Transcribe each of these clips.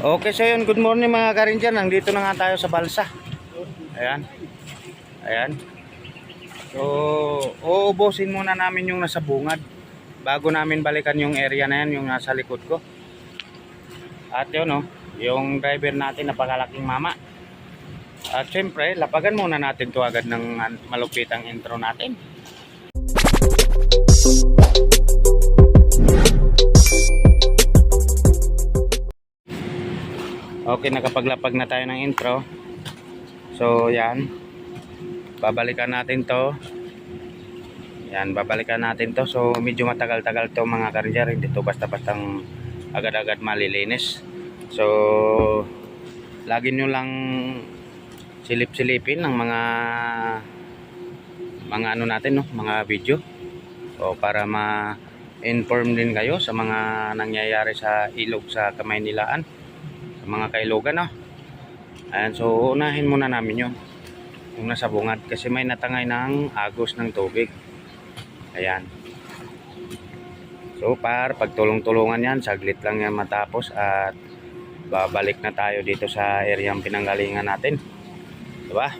Okay, so yun, good morning mga ka-ranger. Nandito na nga tayo sa balsa. Ayan. Ayan. So, uubusin muna namin yung nasa bungad bago namin balikan yung area na yan, yung nasa likod ko. At yun, oh, yung driver natin, napakalaking mama. At syempre, lapagan muna natin to agad ng malupitang intro natin. Okay, nakapaglapag na tayo ng intro. So, yan. Babalikan natin to. Yan, babalikan natin to. So, medyo matagal-tagal to mga ka-ranger. Hindi to basta-bastang agad-agad malilinis. So, lagi nyo lang silip-silipin ng mga ano natin, no? Mga video. So, para ma-inform din kayo sa mga nangyayari sa ilog sa Kamaynilaan. Sa mga kailogan, no? Ayan, so unahin muna namin yung nasa bungad kasi may natangay ng agos ng tubig. Ayan. So pagtulong-tulungan yan, saglit lang yan matapos at babalik na tayo dito sa areang pinanggalingan natin. Diba?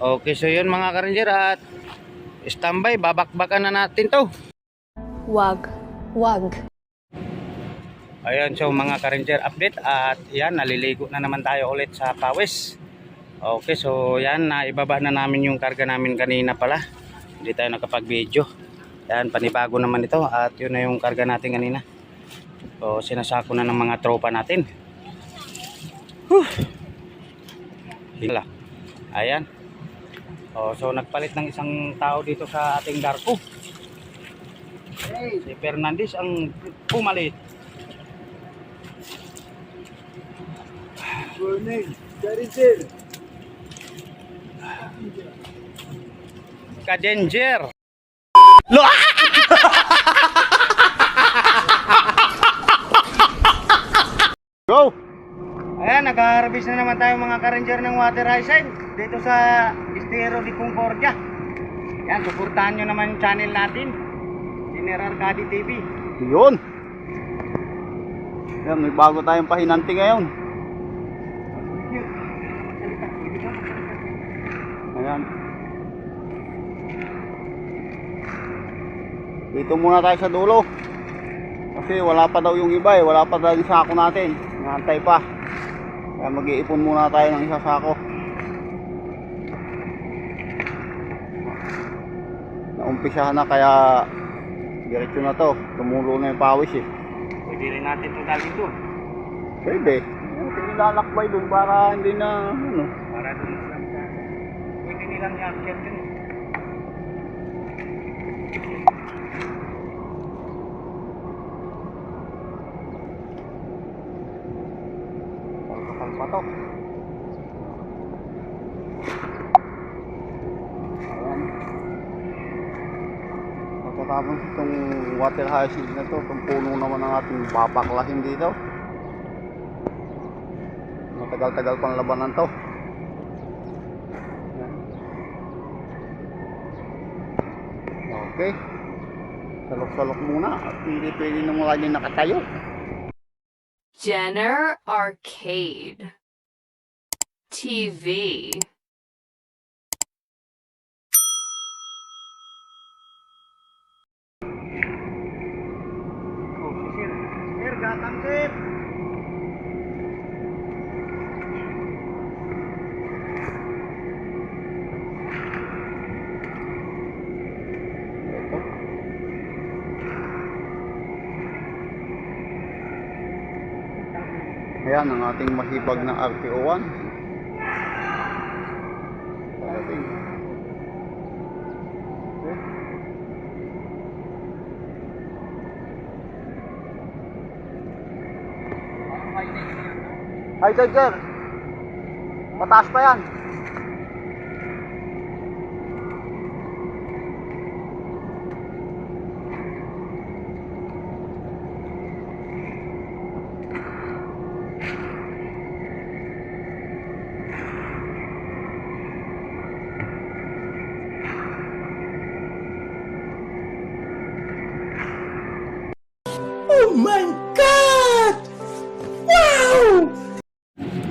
Okay, so yun mga ka-ranger, at standby, babakbakan na natin to. Wag. Ayan, so mga ka-ranger update, at yan, naliligo na naman tayo ulit sa pawis. Okay, so yan, naibaba na namin yung karga namin kanina pala. Hindi tayo nakapag-video. Yan, panibago naman ito, at yun na yung karga natin kanina. So sinasako na ng mga tropa natin. Hila. Ayan. So nagpalit ng isang tao dito sa ating barko. Si Fernandez ang pumalit. Morning, Ka-ranger. Ka-danger. Go! Ayan, nag-harvest na naman tayo mga ka-ranger ng water hyacinth dito sa Estero de Concordia. Yan, suportahan nyo naman yung channel natin, General Arcadi TV. Yun. Yan, may bago tayong pahinanti ngayon. Ayan. Dito muna tayo sa dulo. Kasi wala pa daw yung iba eh. Wala pa daw yung sako natin. Nantay pa. Kaya mag-iipon muna tayo ng isa sako. Naumpisahan na kaya diretso na to. Tumulo na yung pawis eh. Pwede rin natin itong dalhin doon. Pwede. Lalakbay dun para hindi na ano. Para doon sa pwede nilang i-accept yun. Kapal pa to. Ayan. Pagkatapos itong water hyacinth na to, itong puno naman ang ating babaklahin dito. Matagal-tagal pang labanan to. Ayan. Okay. Salok-salok muna at hindi pwede na mga din nakatayo. Jenner Arcade TV. Oh, si Sir. Sir, gatang Sir. Ito. Ayan ang ating mahibag na RPO1. Ating. Okay. Hi, Tiger. Pataas pa yan.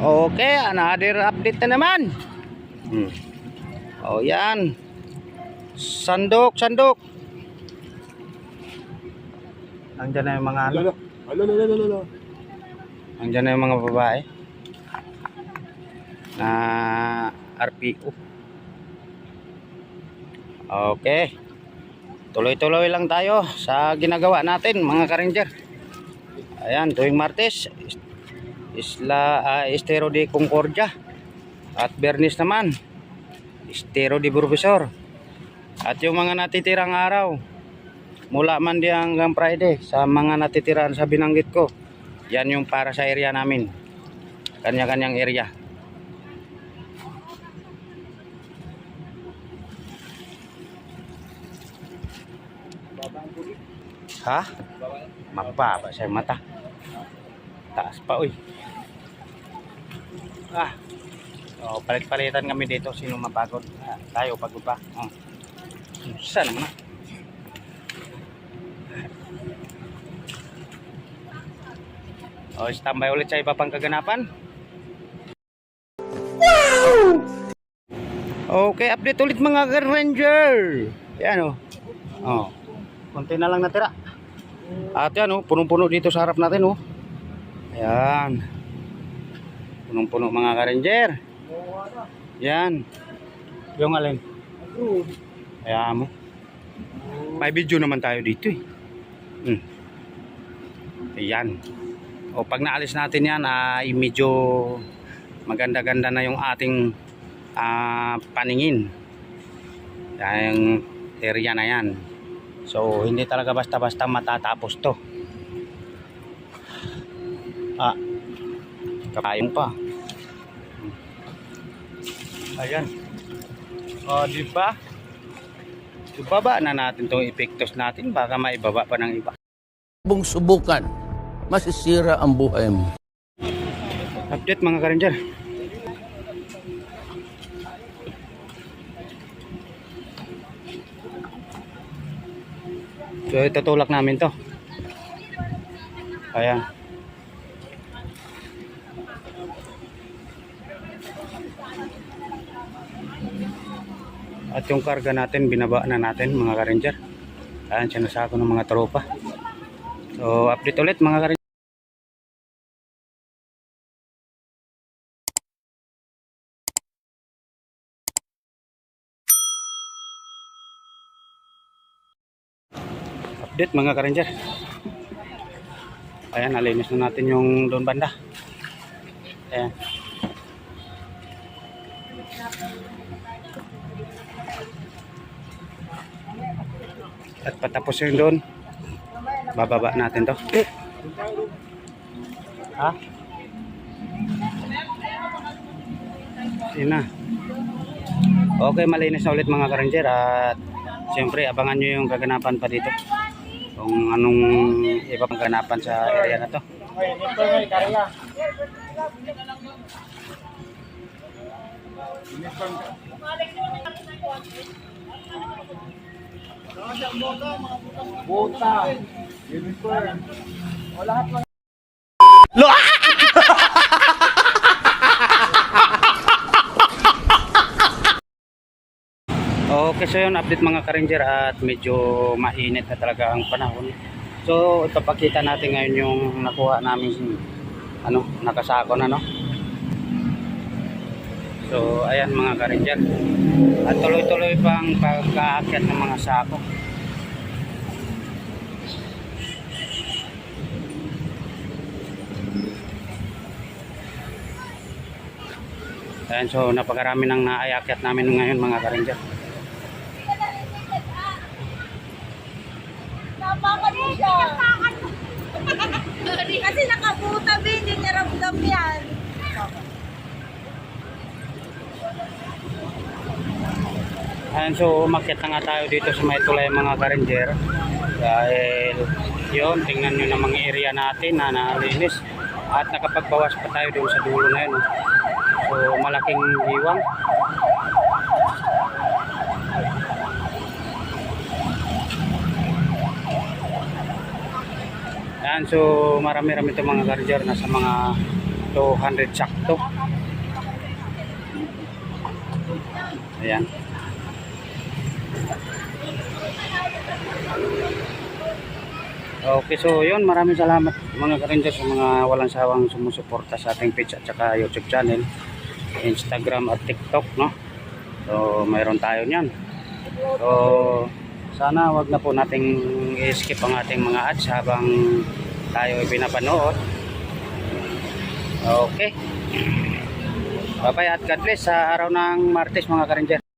Okay, another update na naman. Oh, yan. Sandok. Andiyan na yung mga ano. Andiyan na yung mga babae. Na RPO. Okay. Tuloy-tuloy lang tayo sa ginagawa natin, mga ka-ranger. Ayan, tuwing Martes, Estero de Concordia. At Bernis naman, Estero de Burbusor. At yung mga natitirang araw, mula Monday hanggang Friday, sa mga natitiraan sa binanggit ko, yan yung para sa area namin. Kanya-kanyang area. Ha? Mababa sa mata. Taas pa, uy. Oh, palit-palitan kami dito. Sino mapagod? Tayo, pagod pa. Saan naman na? Oh, standby ulit sa iba pang kaganapan. Wow! Okay, update ulit mga ranger. Yan oh. Konti na lang natira. At yan punong-puno dito sa harap natin Ayan. Punong-puno mga ka-ranger. Yan. Yung alin? Ayan mo. May video naman tayo dito Ayan. O pag naalis natin yan ay medyo maganda-ganda na yung ating paningin. Yung area na yan. So hindi talaga basta-basta matatapos to. Kapayong pa. Ayan. O diba? Ibaba na natin tong epektos natin. Baka maibaba pa ng iba. Bung subukan, masisira ang buhay mo. Update mga ka-ranger. So itutulak namin to. Ayan. At yung karga natin binaba na natin mga ka-ranger. Ayan, sinasako ng mga tropa. So update ulit mga ka-ranger. Update mga ka-ranger. Ayan, nalinis na natin yung doon banda. Ayan. At patapos yun doon, bababa natin to. Ha? Yun na. Okay, malinis na ulit mga ka-ranger. At siyempre abangan nyo yung kaganapan pa dito. Kung anong iba pang kaganapan sa area na to. Bota, uniform. O lahat lang. Okay, so yun, update mga ka-ranger at medyo mainit na talaga ang panahon. So, ipapakita natin ngayon yung nakuha namin nakasako na So, ayan mga ka-ranger. At tuloy-tuloy pang pagkaakyat ng mga sako. Ayan, so napakarami nang naayakyat namin ngayon mga ka-ranger. Kasi nakabuta hindi niya ramdam yan. Ayan, so umakyat na nga tayo dito sa may tulay mga ka-ranger. Dahil yun, tingnan nyo na mga area natin na nalinis. At nakapagbawas pa tayo doon sa dulo na yun. So malaking iwang. Yan, so marami-rami itong mga Ka-Ranger, nasa mga 200 sakto. Ayan. Okay, so yun, maraming salamat mga Ka-Ranger sa mga walang sawang sumusuporta sa ating page at saka YouTube channel, Instagram at TikTok, no? So mayroon tayo niyan. So sana wag na po nating i-skip ang ating mga ads habang tayo ay pinapanood. Okay. Bye-bye at God bless sa araw ng Martes mga Ka-Ranger.